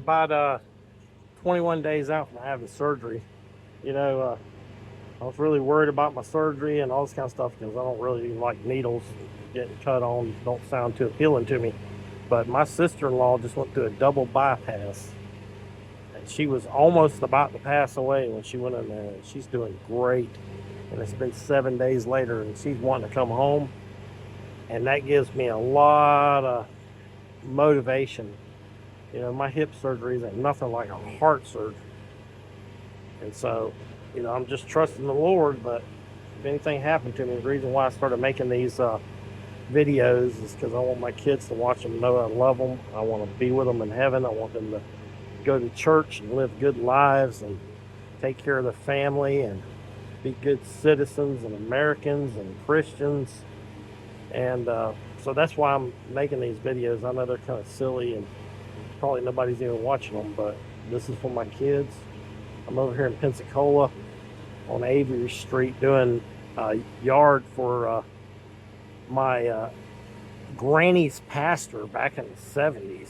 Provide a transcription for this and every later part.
about 21 days out from having surgery. You know, I was really worried about my surgery and all this kind of stuff because I don't really like needles. Getting cut on don't sound too appealing to me. But my sister-in-law just went through a double bypass, and she was almost about to pass away when she went in there. And she's doing great, and it's been 7 days later, and she's wanting to come home, and that gives me a lot of motivation. My hip surgeries ain't nothing like a heart surgery. And so, I'm just trusting the Lord. But if anything happened to me, the reason why I started making these videos is because I want my kids to watch them, know I love them. I want to be with them in heaven. I want them to go to church and live good lives and take care of their family and be good citizens and Americans and Christians. And so that's why I'm making these videos. I know they're kind of silly and probably nobody's even watching them, but this is for my kids. I'm over here in Pensacola on Avery Street doing a yard for my granny's pastor back in the 70s.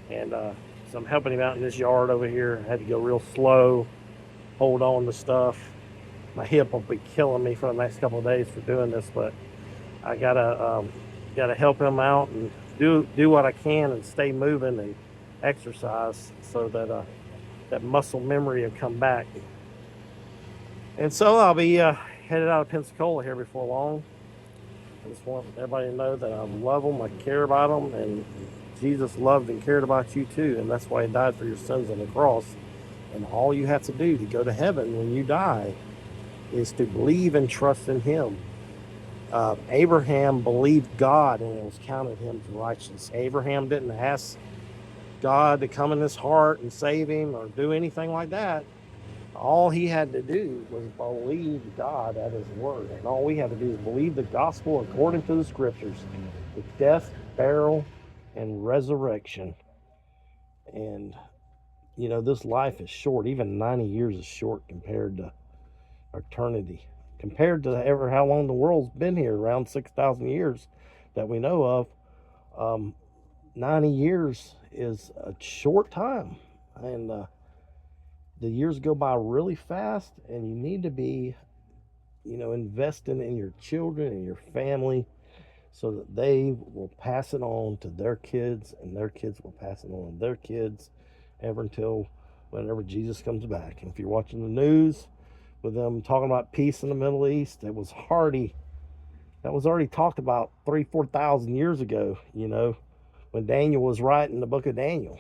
And so I'm helping him out in this yard over here. I had to go real slow, hold on to stuff. My hip will be killing me for the next couple of days for doing this, but I gotta help him out and do what I can and stay moving and exercise so that that muscle memory will come back. And so I'll be headed out of Pensacola here before long. I just want everybody to know that I love them, I care about them, and Jesus loved and cared about you too, and that's why he died for your sins on the cross. And all you have to do to go to heaven when you die is to believe and trust in him. Abraham believed God and it was counted him to righteousness. Abraham didn't ask God to come in his heart and save him or do anything like that. All he had to do was believe God at his word. And all we have to do is believe the gospel according to the scriptures, the death, burial, and resurrection. And, this life is short. Even 90 years is short compared to eternity. Compared to ever how long the world's been here, around 6,000 years that we know of. 90 years is a short time. And the years go by really fast, and you need to be, investing in your children and your family so that they will pass it on to their kids, and their kids will pass it on to their kids ever until whenever Jesus comes back. And if you're watching the news with them talking about peace in the Middle East, that was already talked about 3,000-4,000 years ago, when Daniel was writing the book of Daniel.